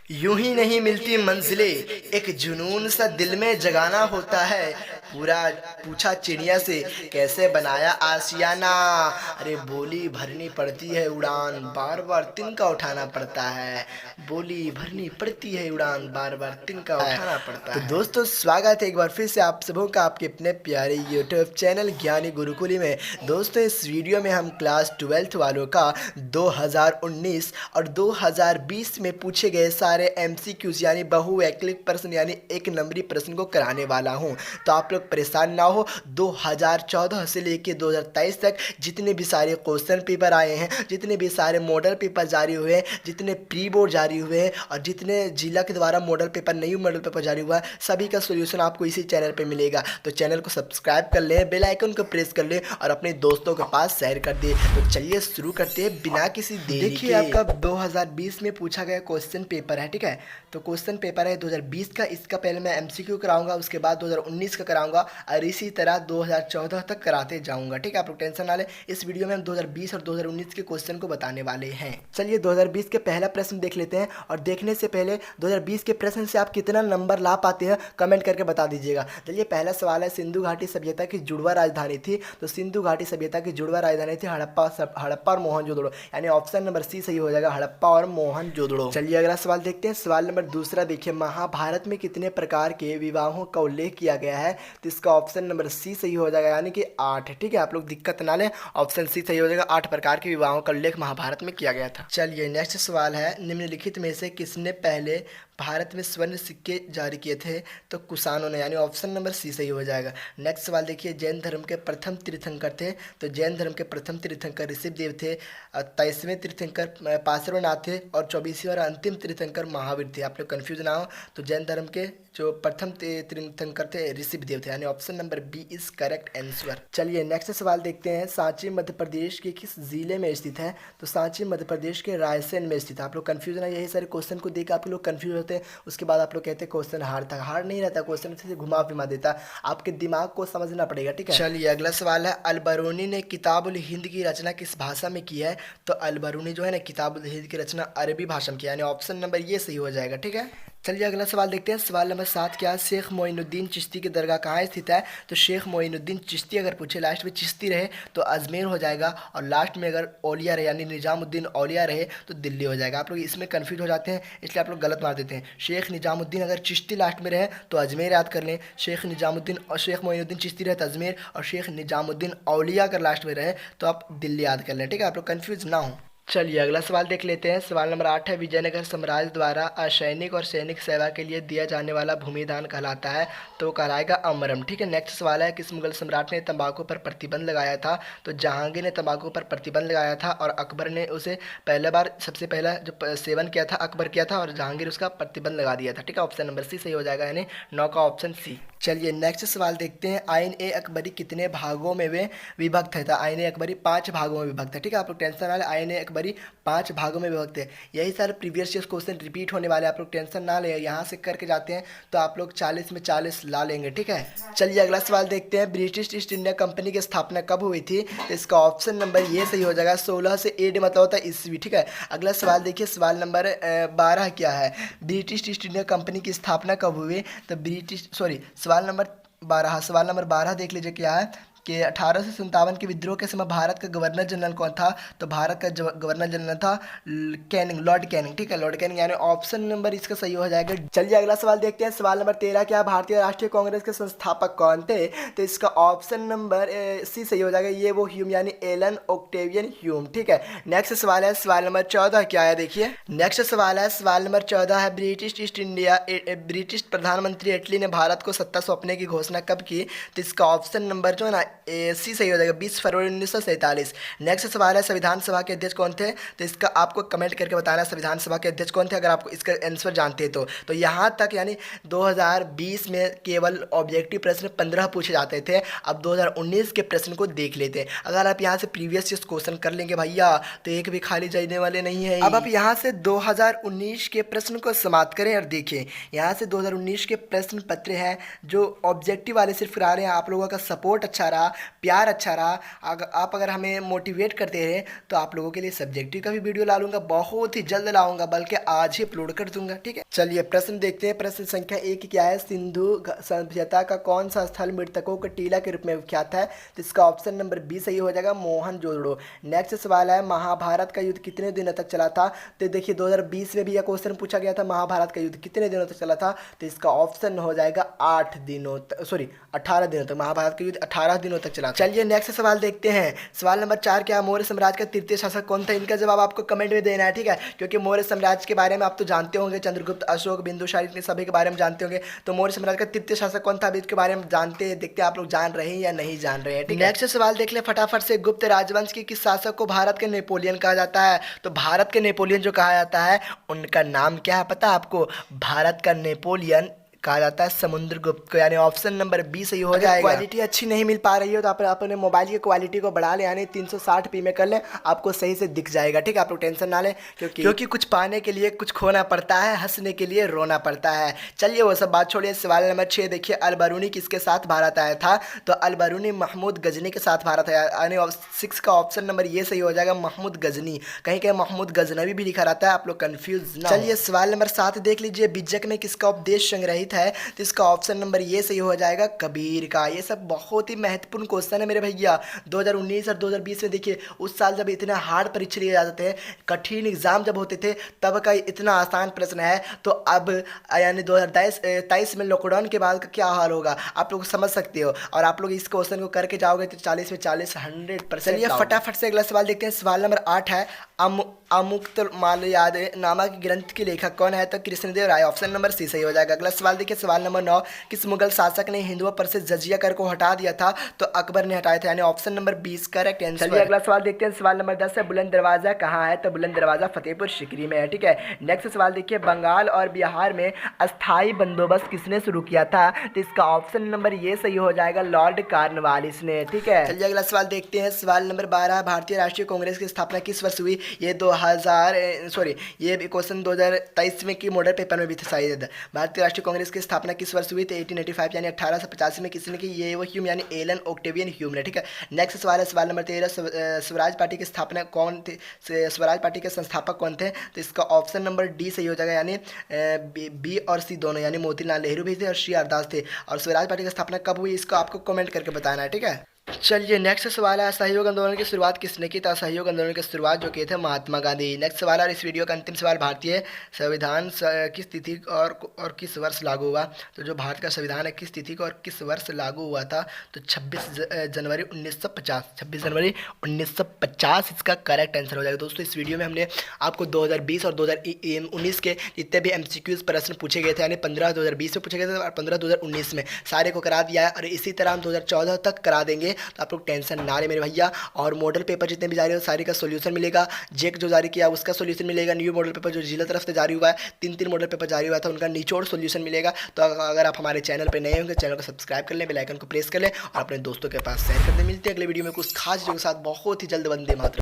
यूं ही नहीं मिलती मंजिलें, एक जुनून सा दिल में जगाना होता है। पूरा पूछा चिड़िया से, कैसे बनाया आशियाना। अरे बोली भरनी पड़ती है उड़ान, बार बार तिनका उठाना पड़ता है। बोली भरनी पड़ती है उड़ान, बार बार तिनका उठाना पड़ता है। तो दोस्तों, स्वागत है एक बार फिर से आप सबों का आपके अपने प्यारे यूट्यूब चैनल ज्ञानी गुरुकुली में। दोस्तों, इस वीडियो में हम क्लास 12th वालों का 2019 और 2020 में पूछे गए सारे MCQs यानी बहुवैकल्पिक प्रश्न यानी एक नंबरी प्रश्न को कराने वाला हूं। तो आप लोग परेशान ना हो। 2014 से लेके 2023 तक जितने भी सारे क्वेश्चन पेपर आए हैं, जितने भी सारे मॉडल पेपर जारी हुए हैं, जितने प्री बोर्ड जारी हुए हैं और जितने जिला के द्वारा model paper new model paper जारी हुआ है, सभी का सोल्यूशन आपको इसी चैनल पे मिलेगा। तो चैनल को सब्सक्राइब कर ले, बेल आइकन को प्रेस कर ले और अपने दोस्तों के पास शेयर कर दे। तो चलिए शुरू करते हैं बिना किसी देरी के। देखिए, आपका 2020 में पूछा गया क्वेश्चन पेपर है, ठीक है। तो क्वेश्चन पेपर है 2020 का। इसका पहले मैं MCQ कराऊंगा, उसके बाद 2019 का कराऊंगा और इसी तरह 2014 तक कराते जाऊंगा, ठीक है। आप लोग टेंशन ना लें। इस वीडियो में हम 2020 और 2019 के क्वेश्चन को बताने वाले हैं। चलिए 2020 के पहला प्रश्न देख लेते हैं। और देखने से पहले 2020 के प्रश्न से आप कितना नंबर ला पाते हैं कमेंट करके बता दीजिएगा। चलिए पहला सवाल है, सिंधु घाटी सभ्यता की जुड़वा राजधानी थी। तो सिंधु घाटी सभ्यता की जुड़वा राजधानी थी हड़प्पा और मोहनजोदड़ो, यानी ऑप्शन नंबर सी सही हो जाएगा, हड़प्पा और मोहनजोदड़ो। चलिए अगला सवाल देखते हैं। सवाल नंबर दूसरा देखिए, महाभारत में कितने प्रकार के विवाहों का उल्लेख किया गया है। तो इसका ऑप्शन नंबर सी सही हो जाएगा, यानी कि 8, ठीक है। आप लोग दिक्कत ना लें, ऑप्शन सी सही हो जाएगा। 8 प्रकार के विवाहों का उल्लेख महाभारत में किया गया था। चलिए नेक्स्ट सवाल है, निम्नलिखित में से किसने पहले भारत में स्वर्ण सिक्के जारी किए थे। तो कुषाणों ने, यानी ऑप्शन नंबर सी सही हो जाएगा। नेक्स्ट सवाल देखिए, जैन धर्म के प्रथम तीर्थंकर थे। तो जैन धर्म के प्रथम तीर्थंकर ऋषभदेव थे। 23वें तीर्थंकर पार्श्वनाथ थे और 24वें और अंतिम तीर्थंकर महावीर थे। आप लोग कन्फ्यूज ना हो। तो जैन धर्म के जो प्रथम तीर्थंकर थे ऋषभदेव थे, यानी option number B is correct answer. चलिए नेक्स्ट सवाल देखते हैं। सांची मध्य प्रदेश के किस जिले में स्थित है। तो सांची मध्य प्रदेश के रायसेन में स्थित है। आप लोग कन्फ्यूज ना, यही सारे क्वेश्चन को देख आप लोग कन्फ्यूज होते हैं। उसके बाद आप लोग कहते हैं क्वेश्चन हार्ड था। हार्ड नहीं रहता, क्वेश्चन से घुमा फिमा देता, आपके दिमाग को समझना पड़ेगा, ठीक है। चलिए अगला सवाल है, अलबरूनी ने किताबुल हिंद की रचना किस भाषा में की है। तो अलबरूनी जो है ना, किताबुल हिंद की रचना अरबी भाषा में की है, यानी ऑप्शन नंबर ये सही हो जाएगा, ठीक है। चलिए अगला सवाल देखते हैं। सवाल नंबर 7 क्या है, शेख मोइनुद्दीन चिश्ती की दरगाह कहाँ स्थित है। तो शेख मोइनुद्दीन चिश्ती अगर पूछे लास्ट में चिश्ती रहे तो अजमेर हो जाएगा, और लास्ट में अगर औलिया रहे यानी निजामुद्दीन औलिया रहे तो दिल्ली हो जाएगा। आप लोग इसमें कन्फ्यूज हो जाते हैं, इसलिए आप लोग गलत मार देते हैं। शेख निजामुद्दीन अगर चिश्ती लास्ट में रहे तो अजमेर याद कर लें, शेख निजामुद्दीन और शेख मोइनुद्दीन चिश्ती रहे तो अजमेर, और शेख निजामुद्दीन औलिया अगर लास्ट में रहे तो आप दिल्ली याद कर लें, ठीक है। आप लोग कन्फ्यूज ना हो। चलिए अगला सवाल देख लेते हैं। सवाल नंबर 8 है, विजयनगर साम्राज्य द्वारा असैनिक और सैनिक सेवा के लिए दिया जाने वाला भूमिदान कहलाता है। तो कहलाएगा अमरम, ठीक है। नेक्स्ट सवाल है, किस मुगल सम्राट ने तंबाकू पर प्रतिबंध लगाया था। तो जहांगीर ने तंबाकू पर प्रतिबंध लगाया था और अकबर ने उसे पहले बार सबसे पहला जो सेवन किया था अकबर किया था, और जहांगीर उसका प्रतिबंध लगा दिया था, ठीक है। ऑप्शन नंबर सी सही हो जाएगा, यानी 9 का ऑप्शन सी। चलिए नेक्स्ट सवाल देखते हैं। आइन ए अकबरी कितने भागों में वे विभक्त है। था आइन ए अकबरी 5 भागों में विभक्त है, ठीक है। आप लोग टेंशन ना ले, आइन ए अकबरी 5 भागों में विभक्त है। यही सारे प्रीवियस ईयर क्वेश्चन रिपीट होने वाले, आप लोग टेंशन ना ले। यहाँ से करके जाते हैं तो आप लोग 40 में 40 ला लेंगे, ठीक है। चलिए अगला सवाल देखते हैं। ब्रिटिश ईस्ट इंडिया कंपनी की स्थापना कब हुई थी। तो इसका ऑप्शन नंबर ये सही हो जाएगा, 16 से AD मतलब होता है ईस्वी, ठीक है। अगला सवाल देखिए, सवाल नंबर 12 क्या है, ब्रिटिश ईस्ट इंडिया कंपनी की स्थापना कब हुई। तो सवाल नंबर 12 देख लीजिए क्या है कि 1857 के विद्रोह के समय भारत का गवर्नर जनरल कौन था। तो भारत का गवर्नर जनरल था कैनिंग, लॉर्ड कैनिंग, ठीक है, लॉर्ड कैनिंग, यानी ऑप्शन नंबर इसका सही हो जाएगा। चलिए अगला सवाल देखते हैं। सवाल नंबर 13 क्या, भारतीय राष्ट्रीय कांग्रेस के संस्थापक कौन थे। तो इसका ऑप्शन नंबर सी सही हो जाएगा, ये वो ह्यूम यानी एलन ओक्टेवियन ह्यूम, ठीक है। नेक्स्ट सवाल है, सवाल नंबर 14 क्या है देखिए। नेक्स्ट सवाल है, सवाल नंबर 14 है, ब्रिटिश प्रधानमंत्री एटली ने भारत को सत्ता सौंपने की घोषणा कब की। तो इसका ऑप्शन नंबर जो है ना सी सही हो जाएगा, 20 फरवरी 1947। नेक्स्ट सवाल है, संविधान सभा के अध्यक्ष कौन थे। तो इसका आपको कमेंट करके बताना है संविधान सभा के अध्यक्ष कौन थे, अगर आपको इसका आंसर जानते हैं तो यहाँ तक यानी 2020 में केवल ऑब्जेक्टिव प्रश्न 15 पूछे जाते थे। अब 2019 के प्रश्न को देख लेते हैं। अगर आप यहाँ से प्रीवियस ईयर क्वेश्चन कर लेंगे भैया तो एक भी खाली जाने वाले नहीं है। अब आप यहाँ से 2019 के प्रश्न को समाप्त करें और देखिए, यहाँ से 2019 के प्रश्न पत्र हैं जो ऑब्जेक्टिव वाले सिर्फ करा रहे हैं। आप लोगों का सपोर्ट अच्छा रहा, रहा, प्यार अच्छा रहा, आप अगर हमें मोटिवेट करते रहे तो आप लोगों के लिए सब्जेक्टिव का भी वीडियो ला लूँगा, बहुत ही जल्द लाऊंगा, बल्कि आज ही अपलोड कर दूंगा। ठीक है, चलिए प्रश्न देखते हैं। प्रश्न संख्या 1 क्या है? सिंधु सभ्यता का कौन सा स्थल मृतकों के टीला के रूप में विख्यात है? तो इसका ऑप्शन नंबर बी सही हो जाएगा, मोहनजोदड़ो। नेक्स्ट सवाल है, महाभारत का युद्ध कितने दिनों तक चला था? तो देखिए 2020 में भी यह क्वेश्चन पूछा गया था, महाभारत का युद्ध कितने दिनों तक चला था? तो इसका ऑप्शन हो जाएगा 8 दिनों तक, सॉरी 18 दिनों तक। महाभारत का युद्ध 18 दिनों तक चला। चलिए नेक्स्ट सवाल देखते हैं। सवाल नंबर 4 क्या? मौर्य साम्राज्य का तृतीय शासक कौन था? इनका जवाब आपको कमेंट में देना है। ठीक है, क्योंकि मौर्य साम्राज्य के बारे में आप तो जानते होंगे, चंद्रगुप्त, अशोक, बिंदुसार, इतने सभी के बारे में जानते होंगे। तो मौर्य साम्राज्य का तृतीय शासक कौन था? अभी इसके बारे में जानते हैं, देखते हैं आप लोग जान रहे हैं या नहीं जान रहे हैं। ठीक है, नेक्स्ट सवाल देख ले फटाफट से। गुप्त राजवंश के किस शासक को भारत के नेपोलियन कहा जाता है? तो भारत के नेपोलियन जो कहा जाता है उनका नाम क्या है पता है आपको? भारत का नेपोलियन कहा जाता है समुद्रगुप्त को, यानी ऑप्शन नंबर बी सही हो जाएगा। क्वालिटी अच्छी नहीं मिल पा रही हो तो आप अपने मोबाइल की क्वालिटी को बढ़ा लें, यानी 360p में कर लें, आपको सही से दिख जाएगा। ठीक है, आप लोग टेंशन ना लें, क्योंकि कुछ पाने के लिए कुछ खोना पड़ता है, हंसने के लिए रोना पड़ता है। चलिए वो सब बात छोड़िए। सवाल नंबर 6 देखिए, अल-बरूनी किसके साथ भारत आया था? तो अल-बरूनी महमूद गजनी के साथ भारत आया, यानी 6 का ऑप्शन नंबर ये सही हो जाएगा, महमूद गजनी। कहीं कहीं महमूद गजनवी भी लिखा रहता है, आप लोग कंफ्यूज ना। चलिए सवाल नंबर 7 देख लीजिए, बिज्जक में किसका उपदेश संग्रहित है? तो इसका ऑप्शन नंबर ये सही हो जाएगा, कबीर का। ये सब बहुत ही महत्वपूर्ण क्वेश्चन है मेरे भैया। 2019 और 2020 में देखिए, उस साल जब इतने हार्ड परीक्षा लिए जाते थे, कठिन एग्जाम जब होते थे, तब का इतना आसान प्रश्न है। तो अब यानी 2023 में लॉकडाउन के बाद का क्या हाल होगा आप लोग समझ सकते हो। और आप लोग इस क्वेश्चन को करके जाओगे तो 40 में 40 100%। ये फटाफट से अगला सवाल देखते हैं। सवाल नंबर 8 है, अमुक्तमाल्यद नामक ग्रंथ के लेखक कौन है? तो कृष्णदेव राय, ऑप्शन नंबर सी सही हो जाएगा। अगला सवाल देखिए, सवाल नंबर 9, किस मुगल शासक ने हिंदुओं पर से जजिया कर को हटा दिया था? तो अकबर ने हटाया था, यानी ऑप्शन नंबर 20 करेक्ट आंसर। चलिए अगला सवाल देखते हैं। सवाल नंबर 10 है, बुलंद दरवाजा कहाँ है? तो बुलंद दरवाजा फतेहपुर सीकरी में है। ठीक है, नेक्स्ट सवाल देखिए, बंगाल और बिहार में अस्थाई बंदोबस्त किसने शुरू किया था? तो इसका ऑप्शन नंबर ये सही हो जाएगा, लॉर्ड कार्नवालिस ने। ठीक है, चलिए अगला सवाल देखते हैं। सवाल नंबर 12, भारतीय राष्ट्रीय कांग्रेस की स्थापना किस वर्ष हुई? ये क्वेश्चन 2023 में की मॉडल पेपर में भी था शायद। भारतीय राष्ट्रीय कांग्रेस की स्थापना किस वर्ष हुई? तो 1885 यानी 1885 में किसने की? ये वो ह्यूम यानी एलन ऑक्टेवियन ह्यूम ने। ठीक है, नेक्स्ट सवाल है सवाल नंबर 13, स्वराज पार्टी की स्थापना कौन थे? स्वराज पार्टी के संस्थापक कौन थे? तो इसका ऑप्शन नंबर डी सही हो जाएगा, यानी बी और सी दोनों, यानी मोतीलाल नेहरू भी थे और श्री अरदास थे। और स्वराज पार्टी की स्थापना कब हुई इसको आपको कमेंट करके बताना है। ठीक है, चलिए नेक्स्ट सवाल है, असहयोग आंदोलन की शुरुआत किसने की? तो असहयोग आंदोलन की शुरुआत जो किए थे महात्मा गांधी। नेक्स्ट सवाल है, इस वीडियो का अंतिम सवाल, भारतीय संविधान किस तिथि और किस वर्ष लागू हुआ? तो जो भारत का संविधान है किस तिथि को और किस वर्ष लागू हुआ था? तो 26 जनवरी 1950, 26 जनवरी 1950 इसका करेक्ट आंसर हो जाएगा। दोस्तों इस वीडियो में हमने आपको 2020 और 2019 के जितने भी MCQs प्रश्न पूछे गए थे, यानी 15 2020 में पूछे गए थे और 15 2019 में सारे को करा दिया है, और इसी तरह हम 2014 तक करा देंगे। तो आप लोग टेंशन ना ले मेरे भैया। और मॉडल पेपर जितने भी जारी हो सारे का सोल्यूशन मिलेगा, जेक जो जारी किया उसका सोल्यूशन मिलेगा, न्यू मॉडल पेपर जो जिला तरफ से जारी हुआ है, 3 मॉडल पेपर जारी हुआ था उनका निचोड़ सोल्यूशन मिलेगा। तो अगर आप हमारे चैनल पर नए होंगे, चैनल को सब्सक्राइब कर लें, बेल आइकन को प्रेस कर लें और अपने दोस्तों के पास शेयर कर दें। मिलते हैं अगले वीडियो में कुछ खास चीज़ों के साथ बहुत ही जल्द। वंदे मातरम।